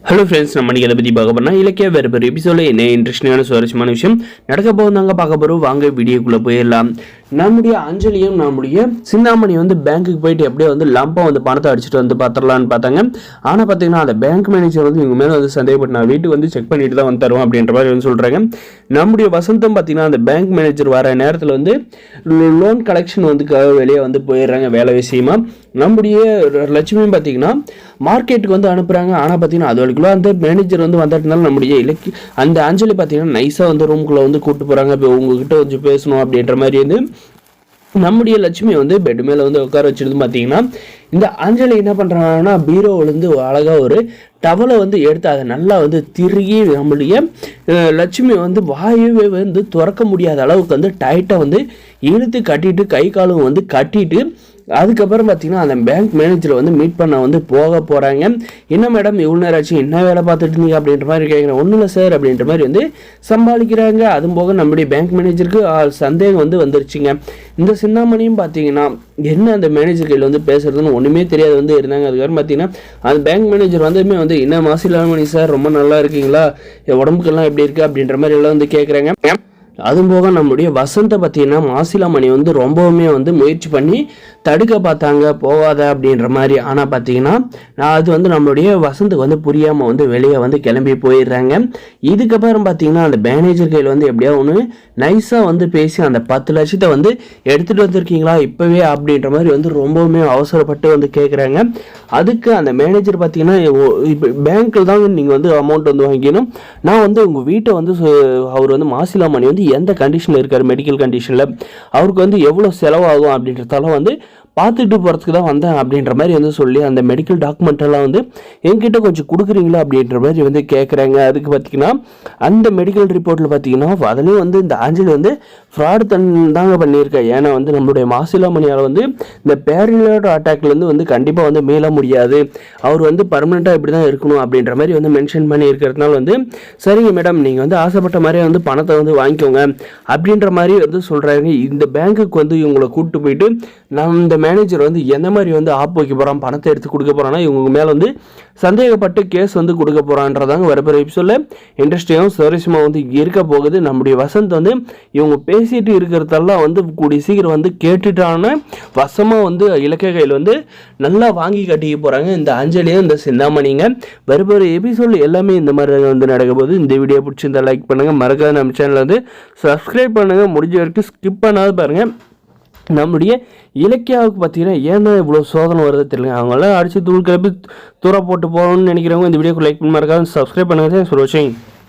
Hello friends, நம்ம இதை பற்றி பார்க்க போனால் இலக்கிய வேறு எபிசோடில் என்ன இன்ட்ரெஸ்டிங்கான சுவாரஸ்யமான விஷயம் நடக்க போகுதாங்க பார்க்க போகிறோம். வாங்க வீடியோக்குள்ளே போயிடலாம். நம்முடைய அஞ்சலியும் நம்முடைய சிந்தாமணி பேங்க்குக்கு போயிட்டு எப்படியே லம்பா பணத்தை அடிச்சுட்டு பார்த்துடலான்னு பார்த்தாங்க. ஆனால் பார்த்தீங்கன்னா அந்த பேங்க் மேனேஜர் இவங்க மேலே சந்தேகப்பட்டு நான் வீட்டுக்கு செக் பண்ணிட்டு தான் தருவோம் அப்படின்ற மாதிரி சொல்கிறாங்க. நம்முடைய வசந்தம் பார்த்தீங்கன்னா அந்த பேங்க் மேனேஜர் வர நேரத்தில் லோன் கலெக்ஷன் வெளியே போயிடுறாங்க வேலை விஷயமா. நம்முடைய லட்சுமியும் பார்த்தீங்கன்னா மார்க்கெட்டுக்கு அனுப்புகிறாங்க. ஆனால் பார்த்தீங்கன்னா அது வரைக்கும் அந்த மேனேஜர் வந்துட்டனால நம்முடைய அந்த அஞ்சலி பார்த்தீங்கன்னா நைஸாக ரூம்குள்ளே கூப்பிட்டு போகிறாங்க. இப்போ உங்ககிட்ட கொஞ்சம் பேசணும் அப்படின்ற மாதிரி நம்முடைய லட்சுமி பெட் மேலே உட்கார வச்சிருந்து பார்த்தீங்கன்னா இந்த அஞ்சலி என்ன பண்ணுறாங்கன்னா பீரோவிலேருந்து அழகாக ஒரு டவலை எடுத்து அதை நல்லா திருகி நம்முடைய லட்சுமி வாயவே திறக்க முடியாத அளவுக்கு டைட்டாக இழுத்து கட்டிட்டு கை காலும் கட்டிட்டு அதுக்கப்புறம் பார்த்தீங்கன்னா அந்த பேங்க் மேனேஜரை மீட் பண்ண போக போகிறாங்க. என்ன மேடம் இவ்வளோ நேரம் ஆச்சு, என்ன வேலை பார்த்துட்டு இருந்தீங்க அப்படின்ற மாதிரி கேட்குறேன். ஒன்றும் இல்லை சார் அப்படின்ற மாதிரி சமாளிக்கிறாங்க. அதுவும் போக நம்முடைய பேங்க் மேனேஜருக்கு சந்தேகம் வந்துருச்சுங்க. இந்த சிந்தாமணியும் பார்த்தீங்கன்னா என்ன அந்த மேனேஜர் கையில் பேசுறதுன்னு ஒன்றுமே தெரியாது இருந்தாங்க. அதுக்கப்புறம் பார்த்தீங்கன்னா அந்த பேங்க் மேனேஜர் என்ன மாசிலாமணி சார் ரொம்ப நல்லா இருக்கீங்களா, உடம்புக்கெல்லாம் எப்படி இருக்கு அப்படின்ற மாதிரி எல்லாம் கேட்குறாங்க. அதுவும் போக நம்முடைய வசந்தை பார்த்தீங்கன்னா மாசிலாமணி ரொம்பவுமே முயற்சி பண்ணி தடுக்க பார்த்தாங்க, போகாத அப்படின்ற மாதிரி. ஆனால் பார்த்தீங்கன்னா அது நம்மளுடைய வசந்துக்கு புரியாமல் வெளியே கிளம்பி போயிடுறாங்க. இதுக்கப்புறம் பார்த்தீங்கன்னா அந்த மேனேஜர் கையில் எப்படியா ஒன்று நைஸாக பேசி அந்த 10 லட்சத்தை எடுத்துகிட்டு வந்திருக்கீங்களா இப்போவே அப்படின்ற மாதிரி ரொம்பவுமே அவசரப்பட்டு கேட்குறாங்க. அதுக்கு அந்த மேனேஜர் பார்த்தீங்கன்னா இப்போ பேங்க்கில் தான் நீங்கள் அமௌண்ட் வாங்கிக்கணும். நான் உங்கள் வீட்டை அவர் மாசிலாமணி எந்த கண்டிஷனில் இருக்கார், மெடிக்கல் கண்டிஷனில் அவருக்கு எவ்வளோ செலவாகும் அப்படின்றதால பார்த்துட்டு போகிறதுக்கு தான் வந்தேன் அப்படின்ற மாதிரி சொல்லி அந்த மெடிக்கல் டாக்குமெண்ட் எல்லாம் என்கிட்ட கொஞ்சம் கொடுக்குறீங்களா அப்படின்ற மாதிரி கேட்குறாங்க. அதுக்கு பார்த்தீங்கன்னா அந்த மெடிக்கல் ரிப்போர்ட்டில் பார்த்தீங்கன்னா அதுலேயும் இந்த ஆஞ்சலி ஃப்ராடு தாங்க பண்ணியிருக்கேன். ஏன்னா நம்மளுடைய மாசிலாமணியால் இந்த பேரலைட் அட்டாக்லேருந்து கண்டிப்பாக மீள முடியாது, அவர் பர்மனெண்ட்டாக இப்படி தான் இருக்கணும் அப்படின்ற மாதிரி மென்ஷன் பண்ணி இருக்கிறதுனால சரிங்க மேடம் நீங்கள் ஆசைப்பட்ட மாதிரியே பணத்தை வாங்கிக்கோங்க அப்படின்ற மாதிரி சொல்கிறாங்க. இந்த பேங்க்குக்கு இவங்களை கூப்பிட்டு போயிட்டு நம்ம இந்த மேனேஜர் எந்த மாதிரி ஆப் வைக்க போகிறான், பணத்தை எடுத்து கொடுக்க போகிறான்னா இவங்க மேலே சந்தேகப்பட்டு கேஸ் கொடுக்க போகிறான்றதாங்க வரப்போகிற எபிசோடில் இன்ட்ரெஸ்டிங்காகவும் சுவாரஸ்யமாக இருக்க போகுது. நம்முடைய வசந்த் இவங்க பேசிட்டு இருக்கிறதெல்லாம் கூடிய சீக்கிரம் கேட்டுட்டான வசமாக இலக்கிய கையில் நல்லா வாங்கி கட்டிக்க போகிறாங்க இந்த அஞ்சலியும் இந்த சிந்தாமணிங்க. வரப்போகிற எபிசோடில் எல்லாமே இந்த மாதிரி நடக்க போகுது. இந்த வீடியோ பிடிச்சிருந்தா லைக் பண்ணுங்கள், மறக்காத நம்ம சேனலில் சப்ஸ்கிரைப் பண்ணுங்கள், முடிஞ்ச வரைக்கும் ஸ்கிப் பண்ணாத பாருங்கள். நம்முடைய இலக்கியாவுக்கு பார்த்தீங்கன்னா ஏன்னா இவ்வளோ சோதனை வருது தெரியல, அவங்களாம் அடித்து தூள் கிளப்பி தூர போட்டு போகணும்னு நினைக்கிறவங்க இந்த வீடியோக்கு லைக் பண்ணி மறக்காத சப்ஸ்கிரைப் பண்ணுங்கள். தேங்க்ஸ் ஃபார் வாட்சிங்.